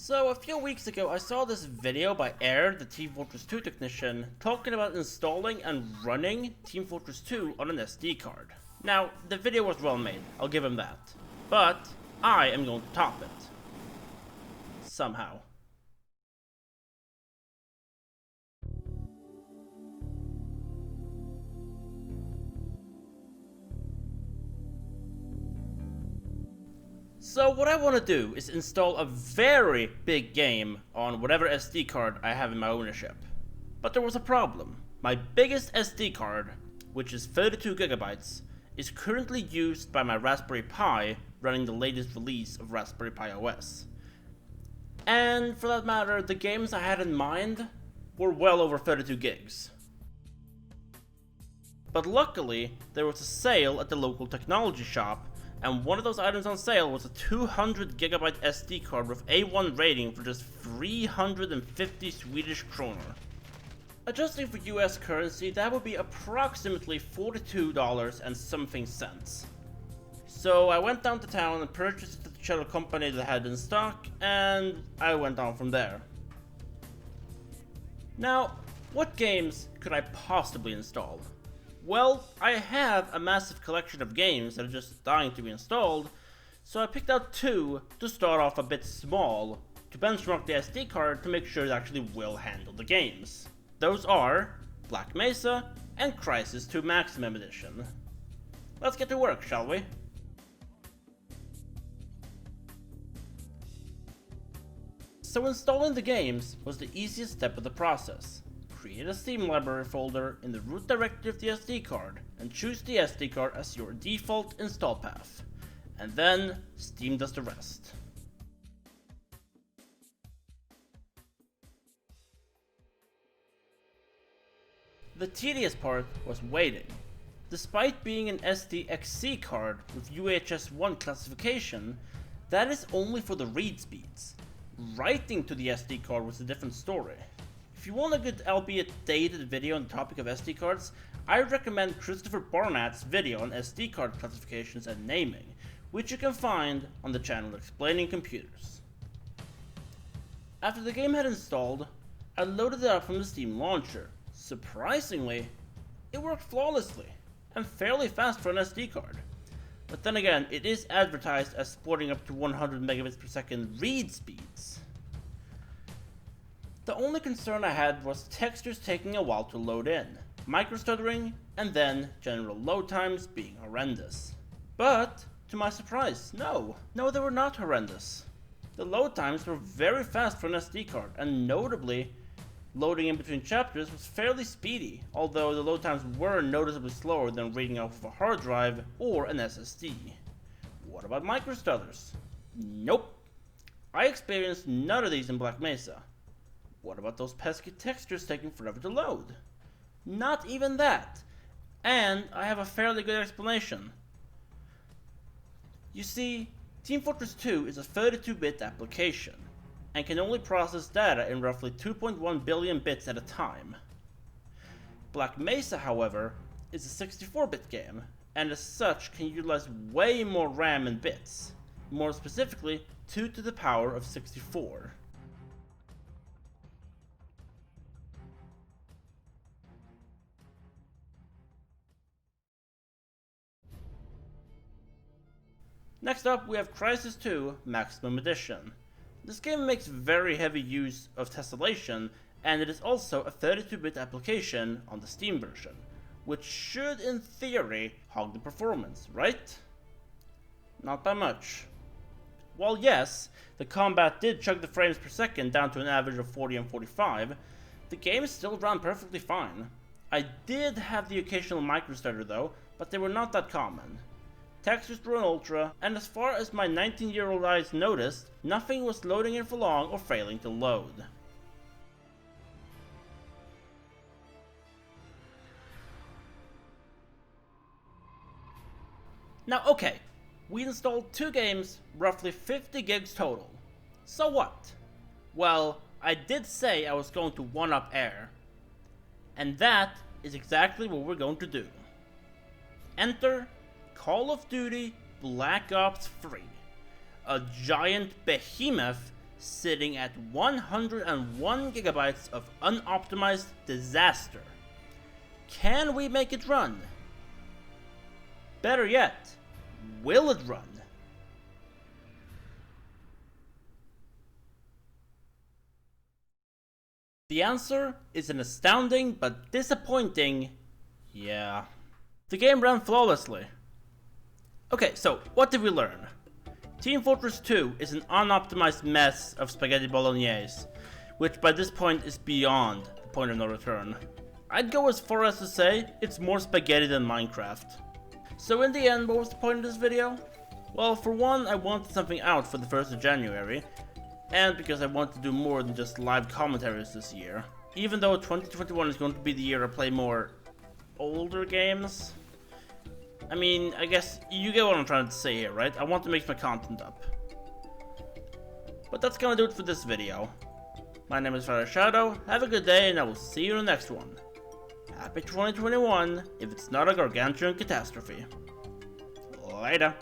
So a few weeks ago I saw this video by Air, the Team Fortress 2 technician, talking about installing and running Team Fortress 2 on an SD card. Now, the video was well made, I'll give him that. But I am going to top it. Somehow. So what I want to do is install a very big game on whatever SD card I have in my ownership. But there was a problem. My biggest SD card, which is 32 gigabytes, is currently used by my Raspberry Pi running the latest release of Raspberry Pi OS. And for that matter, the games I had in mind were well over 32 gigs. But luckily, there was a sale at the local technology shop, and one of those items on sale was a 200 gigabyte SD card with A1 rating for just 350 Swedish kronor. Adjusting for US currency, that would be approximately $42 and something cents. So I went down to town and purchased it at the shuttle company that had it in stock, and I went on from there. Now, what games could I possibly install? Well, I have a massive collection of games that are just dying to be installed, so I picked out two to start off a bit small, to benchmark the SD card to make sure it actually will handle the games. Those are Black Mesa and Crysis 2 Maximum Edition. Let's get to work, shall we? So installing the games was the easiest step of the process. Create a Steam library folder in the root directory of the SD card and choose the SD card as your default install path. And then Steam does the rest. The tedious part was waiting. Despite being an SDXC card with UHS-1 classification, that is only for the read speeds. Writing to the SD card was a different story. If you want a good, albeit dated video on the topic of SD cards, I recommend Christopher Barnatt's video on SD card classifications and naming, which you can find on the channel Explaining Computers. After the game had installed, I loaded it up from the Steam launcher. Surprisingly, it worked flawlessly, and fairly fast for an SD card. But then again, it is advertised as sporting up to 100 megabits per second read speeds. The only concern I had was textures taking a while to load in, micro-stuttering, and then general load times being horrendous. But, to my surprise, no, they were not horrendous. The load times were very fast for an SD card, and notably, loading in between chapters was fairly speedy, although the load times were noticeably slower than reading off of a hard drive or an SSD. What about micro-stutters? Nope. I experienced none of these in Black Mesa. What about those pesky textures taking forever to load? Not even that. And I have a fairly good explanation. You see, Team Fortress 2 is a 32-bit application, and can only process data in roughly 2.1 billion bits at a time. Black Mesa, however, is a 64-bit game, and as such can utilize way more RAM and bits. More specifically, 2 to the power of 64. Next up, we have Crysis 2 Maximum Edition. This game makes very heavy use of tessellation, and it is also a 32-bit application on the Steam version, which should in theory hog the performance, right? Not by much. While yes, the combat did chug the frames per second down to an average of 40 and 45, the game still ran perfectly fine. I did have the occasional micro-stutter though, but they were not that common. Textures were on ultra, and as far as my 19-year-old eyes noticed, nothing was loading in for long or failing to load. Now okay, we installed two games, roughly 50 gigs total. So what? Well, I did say I was going to one-up Air. And that is exactly what we're going to do. Enter Call of Duty Black Ops 3, a giant behemoth sitting at 101 gigabytes of unoptimized disaster. Can we make it run? Better yet, will it run? The answer is an astounding but disappointing yeah. The game ran flawlessly. Okay, so what did we learn? Team Fortress 2 is an unoptimized mess of spaghetti bolognese, which by this point is beyond the point of no return. I'd go as far as to say it's more spaghetti than Minecraft. So in the end, what was the point of this video? Well, for one, I wanted something out for the 1st of January, and because I want to do more than just live commentaries this year. Even though 2021 is going to be the year I play more older games. I mean, I guess you get what I'm trying to say here, right? I want to mix my content up. But that's gonna do it for this video. My name is Father Shadow, have a good day, and I will see you in the next one. Happy 2021, if it's not a gargantuan catastrophe. Later.